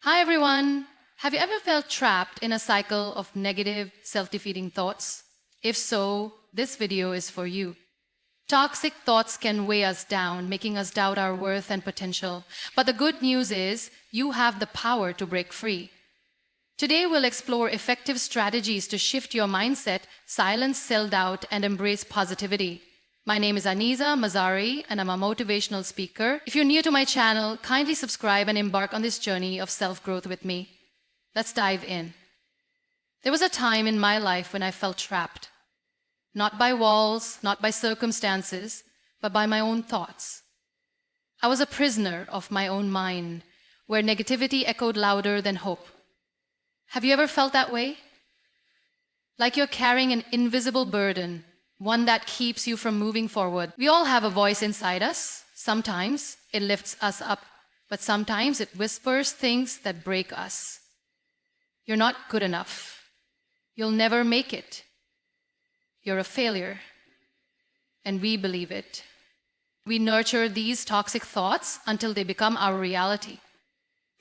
Hi everyone! Have you ever felt trapped in a cycle of negative, self-defeating thoughts? If so, this video is for you. Toxic thoughts can weigh us down, making us doubt our worth and potential. But the good news is, you have the power to break free. Today we'll explore effective strategies to shift your mindset, silence self-doubt, and embrace positivity. My name is Muniba Mazari, and I'm a motivational speaker. If you're new to my channel, kindly subscribe and embark on this journey of self-growth with me. Let's dive in. There was a time in my life when I felt trapped. Not by walls, not by circumstances, but by my own thoughts. I was a prisoner of my own mind, where negativity echoed louder than hope. Have you ever felt that way? Like you're carrying an invisible burden, one that keeps you from moving forward. We all have a voice inside us. Sometimes it lifts us up, but sometimes it whispers things that break us. You're not good enough. You'll never make it. You're a failure. And we believe it. We nurture these toxic thoughts until they become our reality.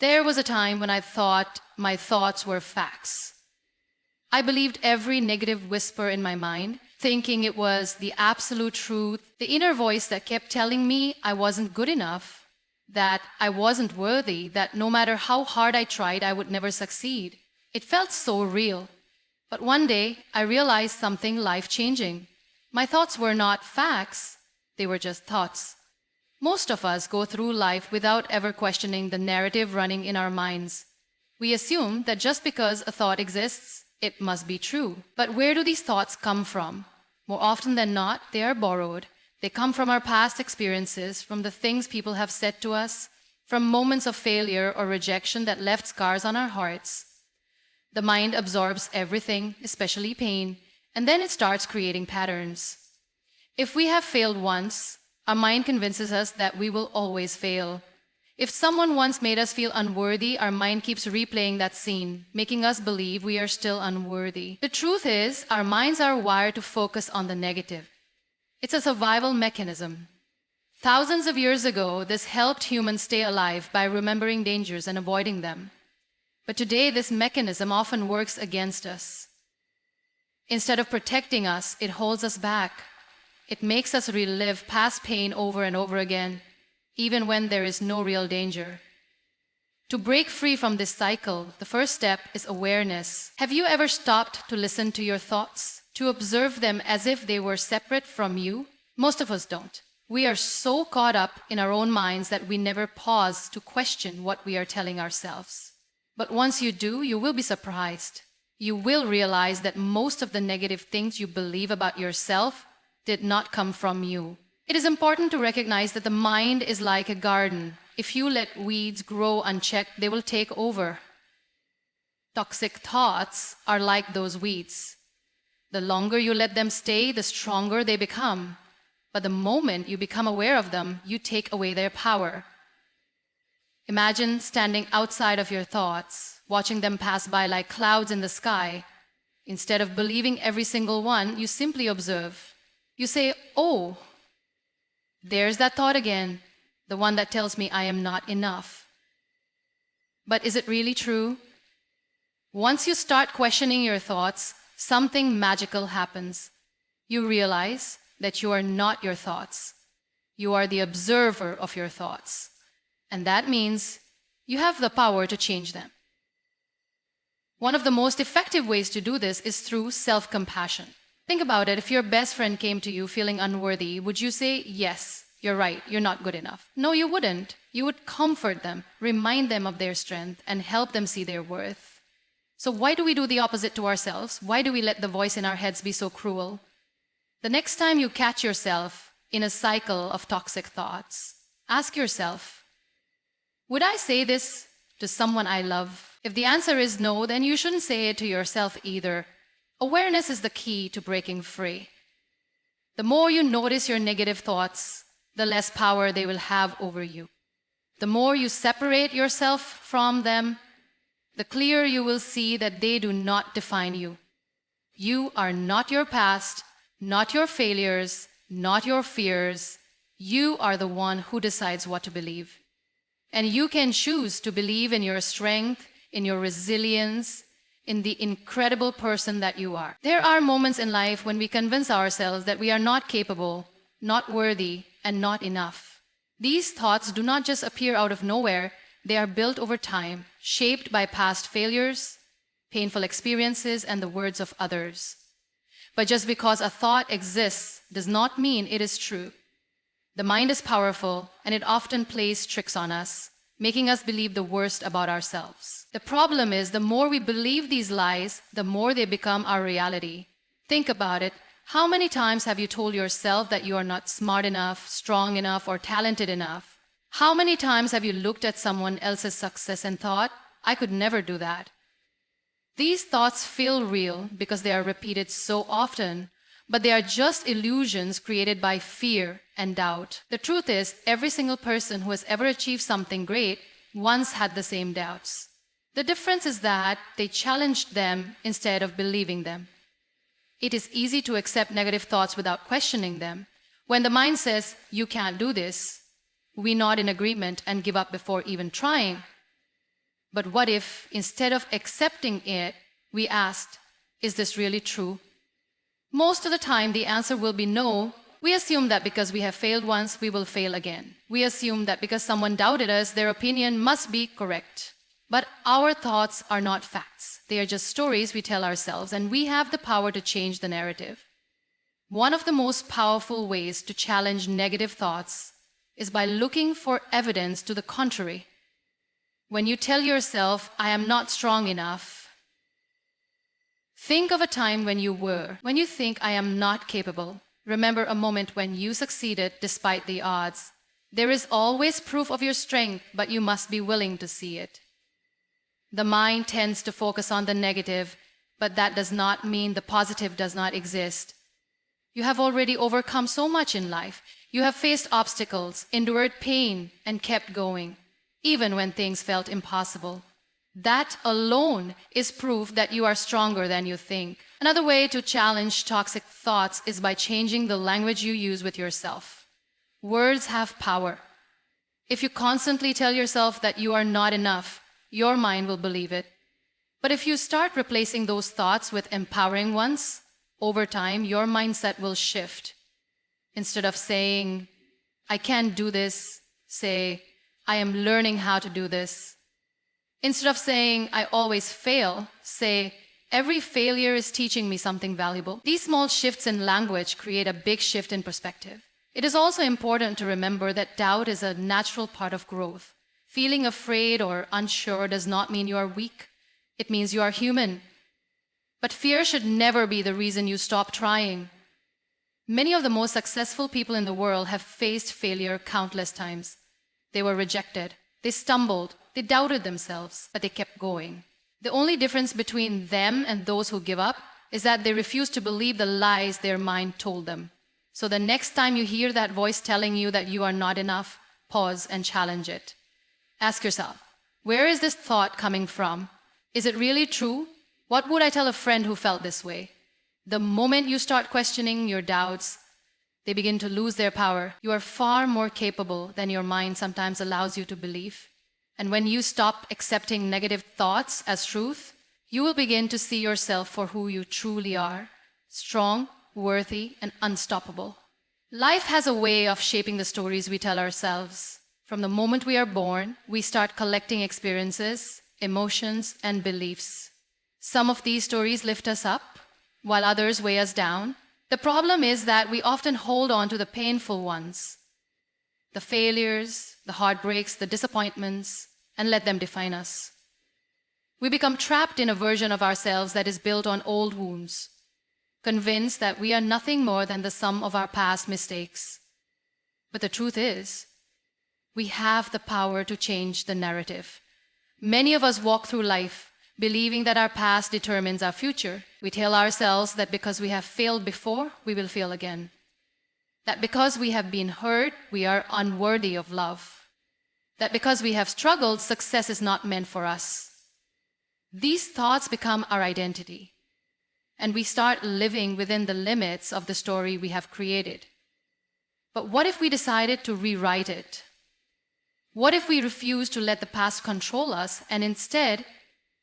There was a time when I thought my thoughts were facts. I believed every negative whisper in my mind, thinking it was the absolute truth, the inner voice that kept telling me I wasn't good enough, that I wasn't worthy, that no matter how hard I tried, I would never succeed. It felt so real. But one day, I realized something life-changing. My thoughts were not facts, they were just thoughts. Most of us go through life without ever questioning the narrative running in our minds. We assume that just because a thought exists, it must be true. But where do these thoughts come from? More often than not, they are borrowed. They come from our past experiences, from the things people have said to us, from moments of failure or rejection that left scars on our hearts. The mind absorbs everything, especially pain, and then it starts creating patterns. If we have failed once, our mind convinces us that we will always fail. If someone once made us feel unworthy, our mind keeps replaying that scene, making us believe we are still unworthy. The truth is, our minds are wired to focus on the negative. It's a survival mechanism. Thousands of years ago, this helped humans stay alive by remembering dangers and avoiding them. But today, this mechanism often works against us. Instead of protecting us, it holds us back. It makes us relive past pain over and over again, even when there is no real danger. To break free from this cycle, the first step is awareness. Have you ever stopped to listen to your thoughts, to observe them as if they were separate from you? Most of us don't. We are so caught up in our own minds that we never pause to question what we are telling ourselves. But once you do, you will be surprised. You will realize that most of the negative things you believe about yourself did not come from you. It is important to recognize that the mind is like a garden. If you let weeds grow unchecked, they will take over. Toxic thoughts are like those weeds. The longer you let them stay, the stronger they become. But the moment you become aware of them, you take away their power. Imagine standing outside of your thoughts, watching them pass by like clouds in the sky. Instead of believing every single one, you simply observe. You say, "Oh, there's that thought again, the one that tells me I am not enough." But is it really true? Once you start questioning your thoughts, something magical happens. You realize that you are not your thoughts. You are the observer of your thoughts. And that means you have the power to change them. One of the most effective ways to do this is through self-compassion. Think about it. If your best friend came to you feeling unworthy, would you say, "Yes, you're right, you're not good enough"? No, you wouldn't. You would comfort them, remind them of their strength, and help them see their worth. So why do we do the opposite to ourselves? Why do we let the voice in our heads be so cruel? The next time you catch yourself in a cycle of toxic thoughts, ask yourself, would I say this to someone I love? If the answer is no, then you shouldn't say it to yourself either. Awareness is the key to breaking free. The more you notice your negative thoughts, the less power they will have over you. The more you separate yourself from them, the clearer you will see that they do not define you. You are not your past, not your failures, not your fears. You are the one who decides what to believe. And you can choose to believe in your strength, in your resilience, in the incredible person that you are. There are moments in life when we convince ourselves that we are not capable, not worthy, and not enough. These thoughts do not just appear out of nowhere, they are built over time, shaped by past failures, painful experiences, and the words of others. But just because a thought exists does not mean it is true. The mind is powerful, and it often plays tricks on us, making us believe the worst about ourselves. The problem is, the more we believe these lies, the more they become our reality. Think about it. How many times have you told yourself that you are not smart enough, strong enough, or talented enough? How many times have you looked at someone else's success and thought, I could never do that? These thoughts feel real because they are repeated so often, but they are just illusions created by fear and doubt. The truth is, every single person who has ever achieved something great once had the same doubts. The difference is that they challenged them instead of believing them. It is easy to accept negative thoughts without questioning them. When the mind says, you can't do this, we nod in agreement and give up before even trying. But what if, instead of accepting it, we asked, is this really true? Most of the time, the answer will be no. We assume that because we have failed once, we will fail again. We assume that because someone doubted us, their opinion must be correct. But our thoughts are not facts. They are just stories we tell ourselves, and we have the power to change the narrative. One of the most powerful ways to challenge negative thoughts is by looking for evidence to the contrary. When you tell yourself, I am not strong enough, think of a time when you were. When you think, I am not capable, remember a moment when you succeeded despite the odds. There is always proof of your strength, but you must be willing to see it. The mind tends to focus on the negative, but that does not mean the positive does not exist. You have already overcome so much in life. You have faced obstacles, endured pain, and kept going, even when things felt impossible. That alone is proof that you are stronger than you think. Another way to challenge toxic thoughts is by changing the language you use with yourself. Words have power. If you constantly tell yourself that you are not enough, your mind will believe it. But if you start replacing those thoughts with empowering ones, over time, your mindset will shift. Instead of saying, I can't do this, say, I am learning how to do this. Instead of saying, I always fail, say, every failure is teaching me something valuable. These small shifts in language create a big shift in perspective. It is also important to remember that doubt is a natural part of growth. Feeling afraid or unsure does not mean you are weak. It means you are human. But fear should never be the reason you stop trying. Many of the most successful people in the world have faced failure countless times. They were rejected. They stumbled. They doubted themselves, but they kept going. The only difference between them and those who give up is that they refuse to believe the lies their mind told them. So the next time you hear that voice telling you that you are not enough, pause and challenge it. Ask yourself, where is this thought coming from? Is it really true? What would I tell a friend who felt this way? The moment you start questioning your doubts, they begin to lose their power. You are far more capable than your mind sometimes allows you to believe. And when you stop accepting negative thoughts as truth, you will begin to see yourself for who you truly are: strong, worthy, and unstoppable. Life has a way of shaping the stories we tell ourselves. From the moment we are born, we start collecting experiences, emotions, and beliefs. Some of these stories lift us up, while others weigh us down. The problem is that we often hold on to the painful ones, the failures, the heartbreaks, the disappointments, and let them define us. We become trapped in a version of ourselves that is built on old wounds, convinced that we are nothing more than the sum of our past mistakes. But the truth is, we have the power to change the narrative. Many of us walk through life believing that our past determines our future. We tell ourselves that because we have failed before, we will fail again. That because we have been hurt, we are unworthy of love. That because we have struggled, success is not meant for us. These thoughts become our identity, and we start living within the limits of the story we have created. But what if we decided to rewrite it? What if we refuse to let the past control us and instead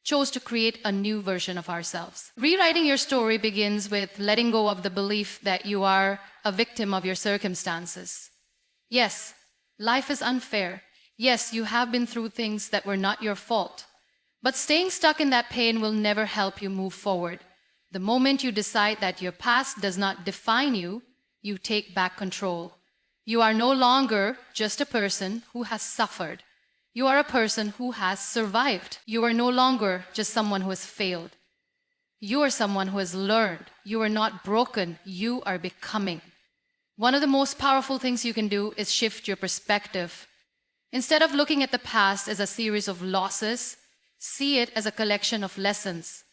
chose to create a new version of ourselves? Rewriting your story begins with letting go of the belief that you are a victim of your circumstances. Yes, life is unfair. Yes, you have been through things that were not your fault. But staying stuck in that pain will never help you move forward. The moment you decide that your past does not define you, you take back control. You are no longer just a person who has suffered. You are a person who has survived. You are no longer just someone who has failed. You are someone who has learned. You are not broken. You are becoming. One of the most powerful things you can do is shift your perspective. Instead of looking at the past as a series of losses, see it as a collection of lessons.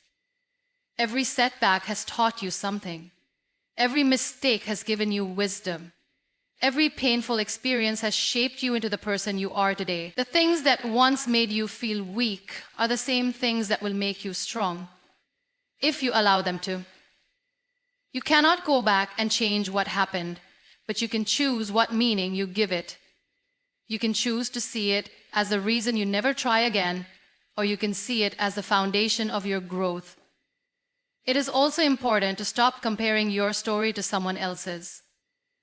Every setback has taught you something. Every mistake has given you wisdom. Every painful experience has shaped you into the person you are today. The things that once made you feel weak are the same things that will make you strong, if you allow them to. You cannot go back and change what happened, but you can choose what meaning you give it. You can choose to see it as the reason you never try again, or you can see it as the foundation of your growth. It is also important to stop comparing your story to someone else's.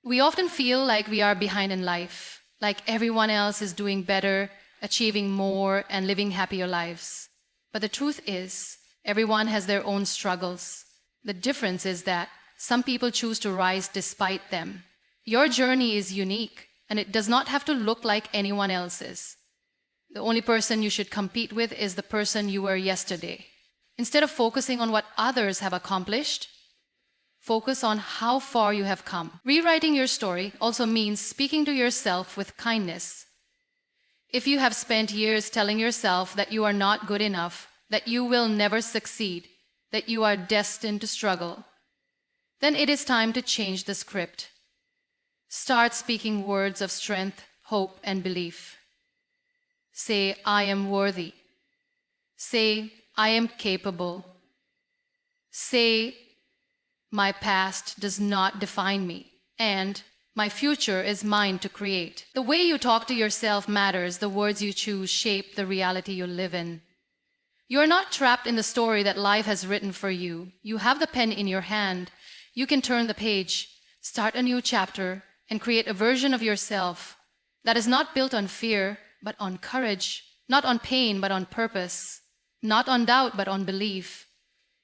We often feel like we are behind in life, like everyone else is doing better, achieving more, and living happier lives. But the truth is, everyone has their own struggles. The difference is that some people choose to rise despite them. Your journey is unique, and it does not have to look like anyone else's. The only person you should compete with is the person you were yesterday. Instead of focusing on what others have accomplished, focus on how far you have come. Rewriting your story also means speaking to yourself with kindness. If you have spent years telling yourself that you are not good enough, that you will never succeed, that you are destined to struggle, then it is time to change the script. Start speaking words of strength, hope, and belief. Say, I am worthy. Say, I am capable. Say, my past does not define me, and my future is mine to create. The way you talk to yourself matters. The words you choose shape the reality you live in. You are not trapped in the story that life has written for you. You have the pen in your hand. You can turn the page, start a new chapter, and create a version of yourself that is not built on fear, but on courage, not on pain, but on purpose, not on doubt, but on belief.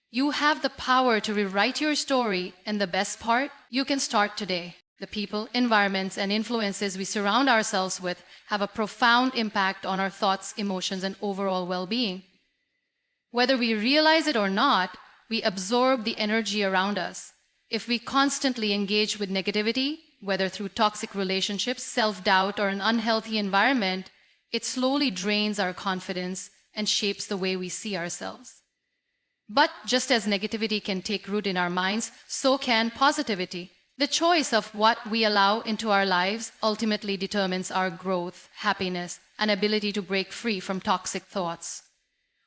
You have the power to rewrite your story, and the best part, you can start today. The people, environments, and influences we surround ourselves with have a profound impact on our thoughts, emotions, and overall well-being. Whether we realize it or not, we absorb the energy around us. If we constantly engage with negativity, whether through toxic relationships, self-doubt, or an unhealthy environment, it slowly drains our confidence and shapes the way we see ourselves. But just as negativity can take root in our minds, so can positivity. The choice of what we allow into our lives ultimately determines our growth, happiness, and ability to break free from toxic thoughts.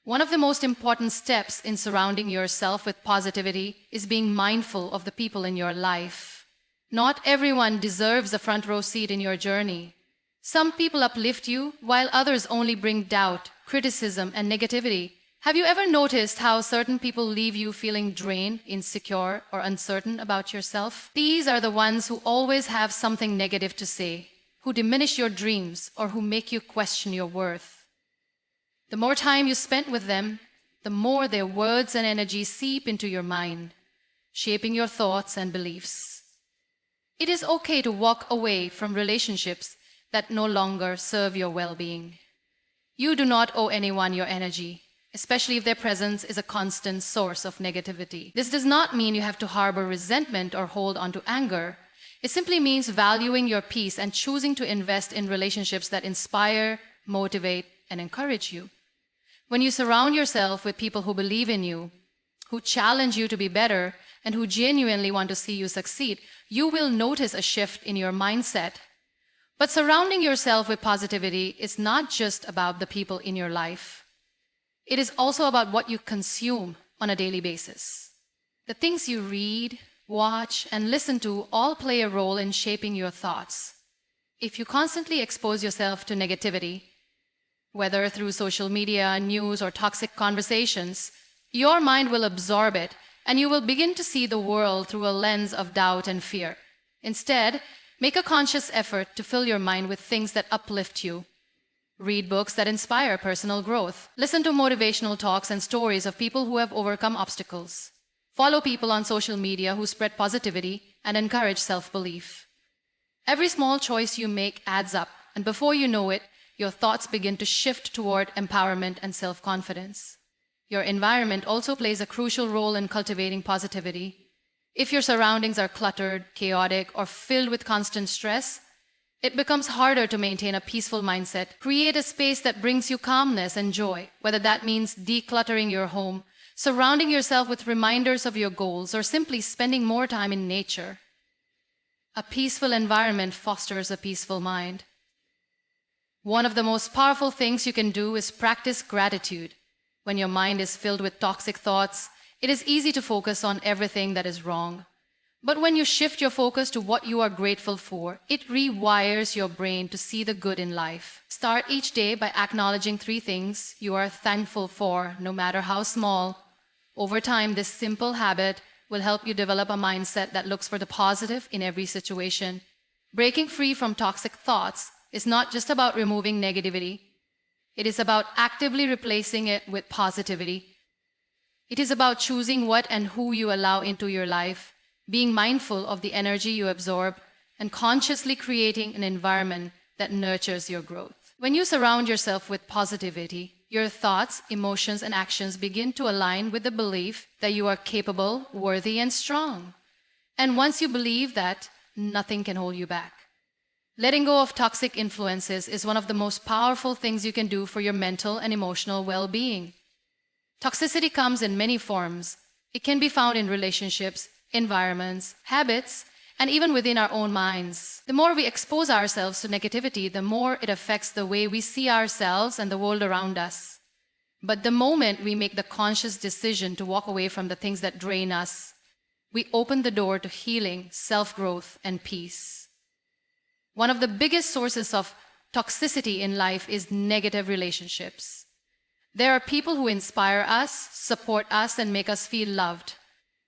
One of the most important steps in surrounding yourself with positivity is being mindful of the people in your life. Not everyone deserves a front row seat in your journey. Some people uplift you, while others only bring doubt, criticism, and negativity. Have you ever noticed how certain people leave you feeling drained, insecure, or uncertain about yourself? These are the ones who always have something negative to say, who diminish your dreams, or who make you question your worth. The more time you spend with them, the more their words and energy seep into your mind, shaping your thoughts and beliefs. It is okay to walk away from relationships that no longer serve your well-being. You do not owe anyone your energy, especially if their presence is a constant source of negativity. This does not mean you have to harbor resentment or hold on to anger. It simply means valuing your peace and choosing to invest in relationships that inspire, motivate, and encourage you. When you surround yourself with people who believe in you, who challenge you to be better, and who genuinely want to see you succeed, you will notice a shift in your mindset. But surrounding yourself with positivity is not just about the people in your life. It is also about what you consume on a daily basis. The things you read, watch, and listen to all play a role in shaping your thoughts. If you constantly expose yourself to negativity, whether through social media, news, or toxic conversations, your mind will absorb it and you will begin to see the world through a lens of doubt and fear. Instead, make a conscious effort to fill your mind with things that uplift you. Read books that inspire personal growth. Listen to motivational talks and stories of people who have overcome obstacles. Follow people on social media who spread positivity and encourage self-belief. Every small choice you make adds up, and before you know it, your thoughts begin to shift toward empowerment and self-confidence. Your environment also plays a crucial role in cultivating positivity. If your surroundings are cluttered, chaotic, or filled with constant stress, it becomes harder to maintain a peaceful mindset. Create a space that brings you calmness and joy, whether that means decluttering your home, surrounding yourself with reminders of your goals, or simply spending more time in nature. A peaceful environment fosters a peaceful mind. One of the most powerful things you can do is practice gratitude. When your mind is filled with toxic thoughts, it is easy to focus on everything that is wrong. But when you shift your focus to what you are grateful for, it rewires your brain to see the good in life. Start each day by acknowledging 3 things you are thankful for, no matter how small. Over time, this simple habit will help you develop a mindset that looks for the positive in every situation. Breaking free from toxic thoughts is not just about removing negativity. It is about actively replacing it with positivity. It is about choosing what and who you allow into your life, being mindful of the energy you absorb, and consciously creating an environment that nurtures your growth. When you surround yourself with positivity, your thoughts, emotions, and actions begin to align with the belief that you are capable, worthy, and strong. And once you believe that, nothing can hold you back. Letting go of toxic influences is one of the most powerful things you can do for your mental and emotional well-being. Toxicity comes in many forms. It can be found in relationships, environments, habits, and even within our own minds. The more we expose ourselves to negativity, the more it affects the way we see ourselves and the world around us. But the moment we make the conscious decision to walk away from the things that drain us, we open the door to healing, self-growth, and peace. One of the biggest sources of toxicity in life is negative relationships. There are people who inspire us, support us, and make us feel loved.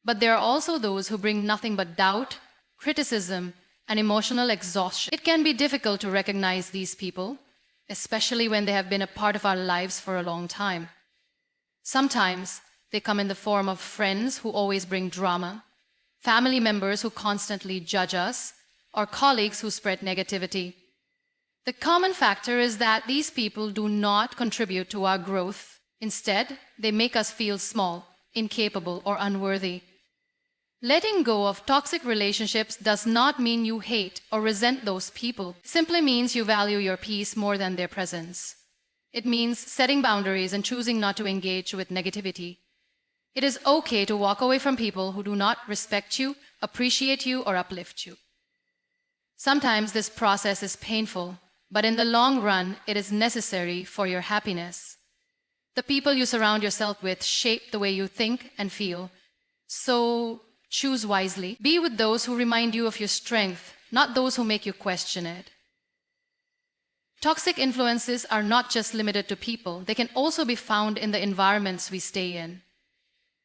But there are also those who bring nothing but doubt, criticism, and emotional exhaustion. It can be difficult to recognize these people, especially when they have been a part of our lives for a long time. Sometimes they come in the form of friends who always bring drama, family members who constantly judge us, or colleagues who spread negativity. The common factor is that these people do not contribute to our growth. Instead, they make us feel small, incapable, or unworthy. Letting go of toxic relationships does not mean you hate or resent those people. It simply means you value your peace more than their presence. It means setting boundaries and choosing not to engage with negativity. It is okay to walk away from people who do not respect you, appreciate you, or uplift you. Sometimes this process is painful, but in the long run, it is necessary for your happiness. The people you surround yourself with shape the way you think and feel. So choose wisely. Be with those who remind you of your strength, not those who make you question it. Toxic influences are not just limited to people. They can also be found in the environments we stay in.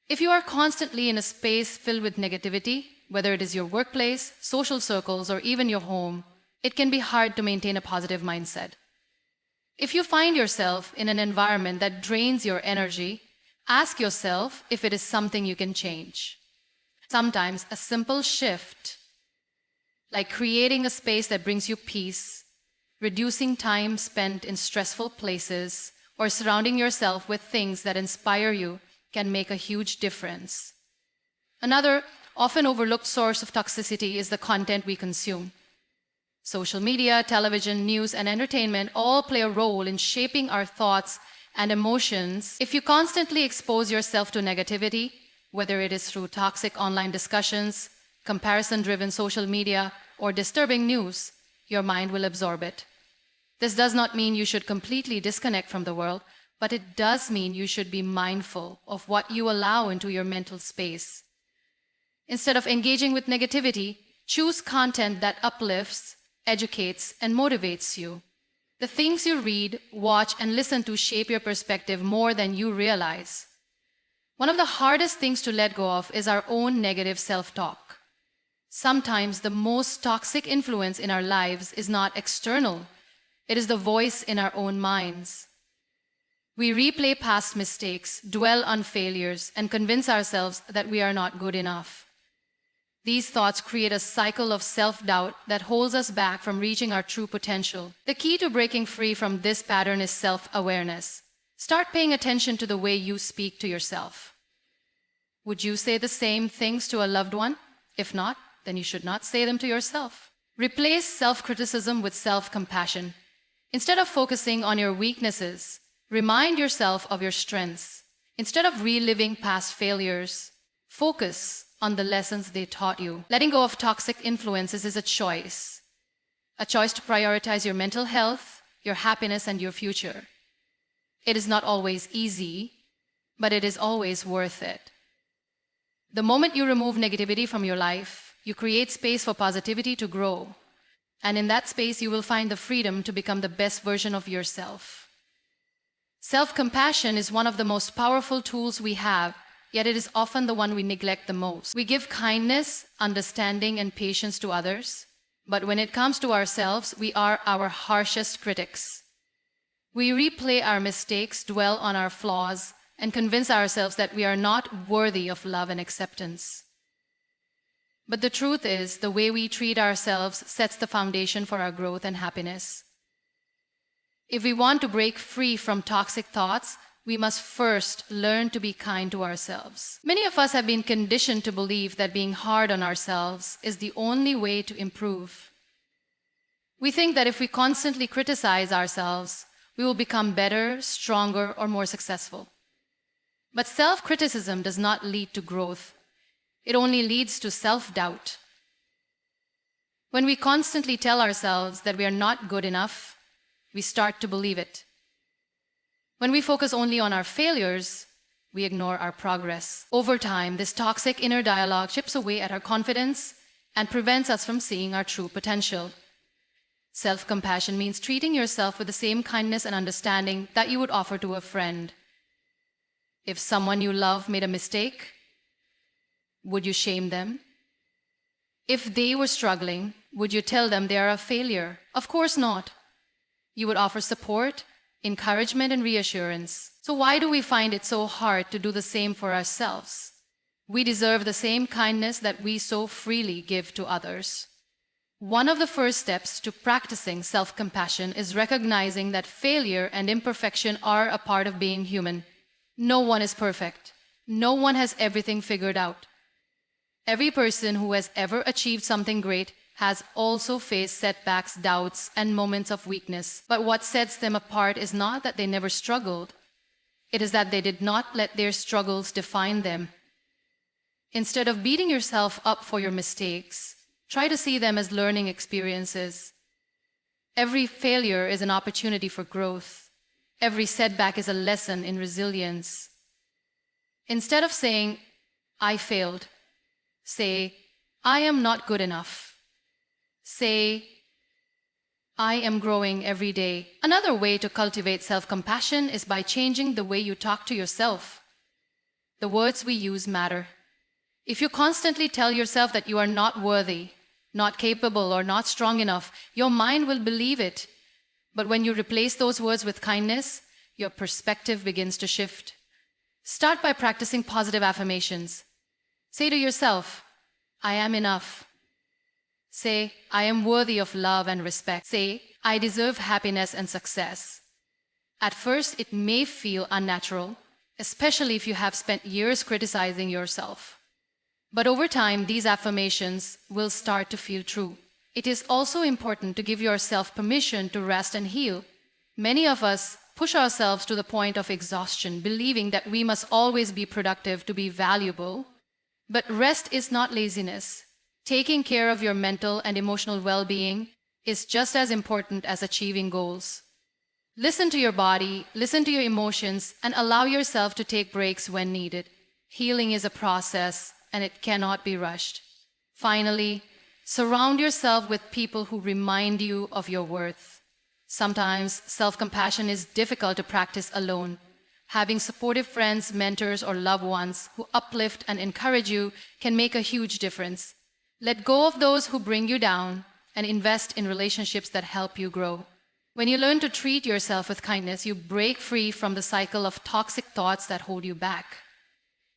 If you are constantly in a space filled with negativity, whether it is your workplace, social circles, or even your home, it can be hard to maintain a positive mindset. If you find yourself in an environment that drains your energy, ask yourself if it is something you can change. Sometimes a simple shift, like creating a space that brings you peace, reducing time spent in stressful places, or surrounding yourself with things that inspire you, can make a huge difference. Another often overlooked source of toxicity is the content we consume. Social media, television, news, and entertainment all play a role in shaping our thoughts and emotions. If you constantly expose yourself to negativity, whether it is through toxic online discussions, comparison-driven social media, or disturbing news, your mind will absorb it. This does not mean you should completely disconnect from the world, but it does mean you should be mindful of what you allow into your mental space. Instead of engaging with negativity, choose content that uplifts, educates, and motivates you. The things you read, watch, and listen to shape your perspective more than you realize. One of the hardest things to let go of is our own negative self-talk. Sometimes the most toxic influence in our lives is not external. It is the voice in our own minds. We replay past mistakes, dwell on failures, and convince ourselves that we are not good enough. These thoughts create a cycle of self-doubt that holds us back from reaching our true potential. The key to breaking free from this pattern is self-awareness. Start paying attention to the way you speak to yourself. Would you say the same things to a loved one? If not, then you should not say them to yourself. Replace self-criticism with self-compassion. Instead of focusing on your weaknesses, remind yourself of your strengths. Instead of reliving past failures, focus on the lessons they taught you. Letting go of toxic influences is a choice to prioritize your mental health, your happiness, and your future. It is not always easy, but it is always worth it. The moment you remove negativity from your life, you create space for positivity to grow. And in that space, you will find the freedom to become the best version of yourself. Self-compassion is one of the most powerful tools we have, yet it is often the one we neglect the most. We give kindness, understanding, and patience to others, but when it comes to ourselves, we are our harshest critics. We replay our mistakes, dwell on our flaws, and convince ourselves that we are not worthy of love and acceptance. But the truth is, the way we treat ourselves sets the foundation for our growth and happiness. If we want to break free from toxic thoughts, we must first learn to be kind to ourselves. Many of us have been conditioned to believe that being hard on ourselves is the only way to improve. We think that if we constantly criticize ourselves, we will become better, stronger, or more successful. But self-criticism does not lead to growth. It only leads to self-doubt. When we constantly tell ourselves that we are not good enough, we start to believe it. When we focus only on our failures, we ignore our progress. Over time, this toxic inner dialogue chips away at our confidence and prevents us from seeing our true potential. Self-compassion means treating yourself with the same kindness and understanding that you would offer to a friend. If someone you love made a mistake, would you shame them? If they were struggling, would you tell them they are a failure? Of course not. You would offer support, encouragement, and reassurance. So why do we find it so hard to do the same for ourselves? We deserve the same kindness that we so freely give to others. One of the first steps to practicing self-compassion is recognizing that failure and imperfection are a part of being human. No one is perfect. No one has everything figured out. Every person who has ever achieved something great has also faced setbacks, doubts, and moments of weakness. But what sets them apart is not that they never struggled. It is that they did not let their struggles define them. Instead of beating yourself up for your mistakes, try to see them as learning experiences. Every failure is an opportunity for growth. Every setback is a lesson in resilience. Instead of saying, "I failed," say, "I am not good enough." Say, "I am growing every day." Another way to cultivate self-compassion is by changing the way you talk to yourself. The words we use matter. If you constantly tell yourself that you are not worthy, not capable, or not strong enough, your mind will believe it. But when you replace those words with kindness, your perspective begins to shift. Start by practicing positive affirmations. Say to yourself, "I am enough." Say, "I am worthy of love and respect." Say, "I deserve happiness and success." At first, it may feel unnatural, especially if you have spent years criticizing yourself. But over time, these affirmations will start to feel true. It is also important to give yourself permission to rest and heal. Many of us push ourselves to the point of exhaustion, believing that we must always be productive to be valuable. But rest is not laziness. Taking care of your mental and emotional well-being is just as important as achieving goals. Listen to your body, listen to your emotions, and allow yourself to take breaks when needed. Healing is a process, and it cannot be rushed. Finally, Surround yourself with people who remind you of your worth. Sometimes self-compassion is difficult to practice alone. Having supportive friends, mentors, or loved ones who uplift and encourage you can make a huge difference. Let go of those who bring you down and invest in relationships that help you grow. When you learn to treat yourself with kindness, you break free from the cycle of toxic thoughts that hold you back.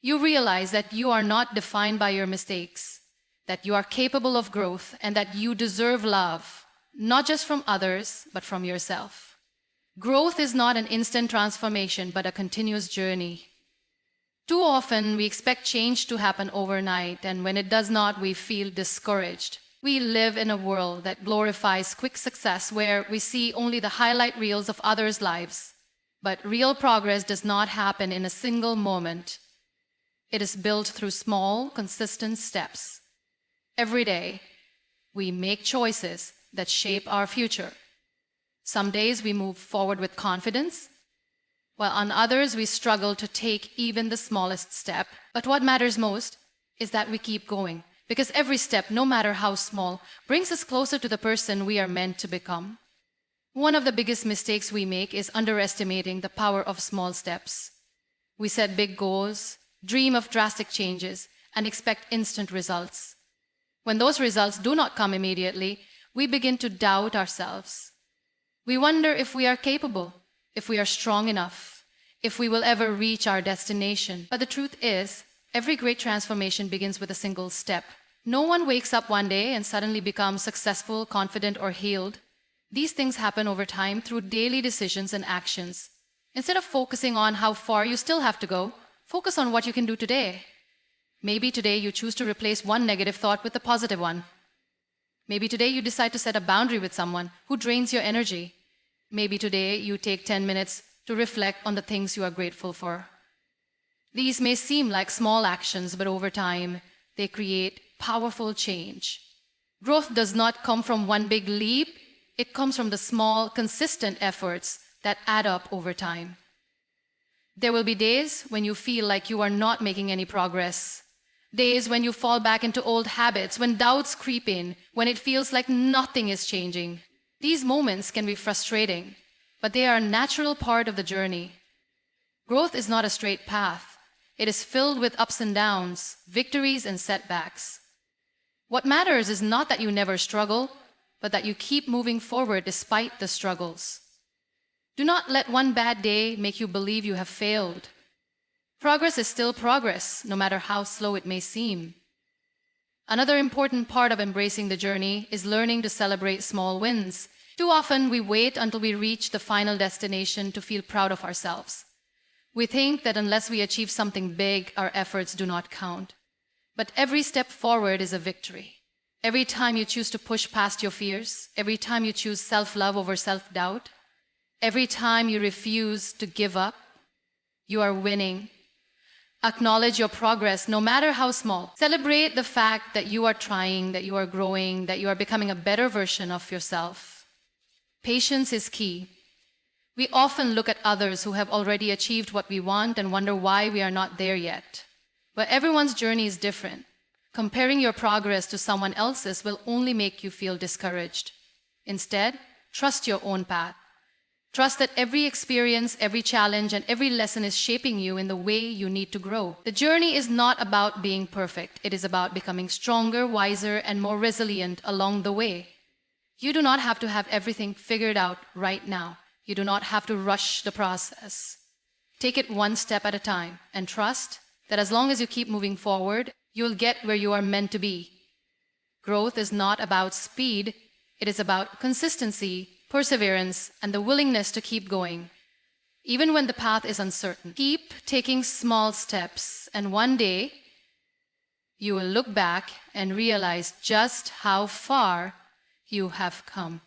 You realize that you are not defined by your mistakes, that you are capable of growth, and that you deserve love, not just from others, but from yourself. Growth is not an instant transformation, but a continuous journey. Too often, we expect change to happen overnight, and when it does not, we feel discouraged. We live in a world that glorifies quick success, where we see only the highlight reels of others' lives. But real progress does not happen in a single moment. It is built through small, consistent steps. Every day, we make choices that shape our future. Some days we move forward with confidence, while on others we struggle to take even the smallest step. But what matters most is that we keep going, because every step, no matter how small, brings us closer to the person we are meant to become. One of the biggest mistakes we make is underestimating the power of small steps. We set big goals, dream of drastic changes, and expect instant results. When those results do not come immediately, we begin to doubt ourselves. We wonder if we are capable, if we are strong enough, if we will ever reach our destination. But the truth is, every great transformation begins with a single step. No one wakes up one day and suddenly becomes successful, confident, or healed. These things happen over time through daily decisions and actions. Instead of focusing on how far you still have to go, focus on what you can do today. Maybe today you choose to replace one negative thought with a positive one. Maybe today you decide to set a boundary with someone who drains your energy. Maybe today you take 10 minutes to reflect on the things you are grateful for. These may seem like small actions, but over time, they create powerful change. Growth does not come from one big leap. It comes from the small, consistent efforts that add up over time. There will be days when you feel like you are not making any progress. Days when you fall back into old habits, when doubts creep in, when it feels like nothing is changing. These moments can be frustrating, but they are a natural part of the journey. Growth is not a straight path. It is filled with ups and downs, victories and setbacks. What matters is not that you never struggle, but that you keep moving forward despite the struggles. Do not let one bad day make you believe you have failed. Progress is still progress, no matter how slow it may seem. Another important part of embracing the journey is learning to celebrate small wins. Too often, we wait until we reach the final destination to feel proud of ourselves. We think that unless we achieve something big, our efforts do not count. But every step forward is a victory. Every time you choose to push past your fears, every time you choose self-love over self-doubt, every time you refuse to give up, you are winning. Acknowledge your progress, no matter how small. Celebrate the fact that you are trying, that you are growing, that you are becoming a better version of yourself. Patience is key. We often look at others who have already achieved what we want and wonder why we are not there yet. But everyone's journey is different. Comparing your progress to someone else's will only make you feel discouraged. Instead, trust your own path. Trust that every experience, every challenge, and every lesson is shaping you in the way you need to grow. The journey is not about being perfect. It is about becoming stronger, wiser, and more resilient along the way. You do not have to have everything figured out right now. You do not have to rush the process. Take it one step at a time and trust that as long as you keep moving forward, you'll get where you are meant to be. Growth is not about speed. It is about consistency, perseverance, and the willingness to keep going, even when the path is uncertain. Keep taking small steps, and one day, you will look back and realize just how far you have come.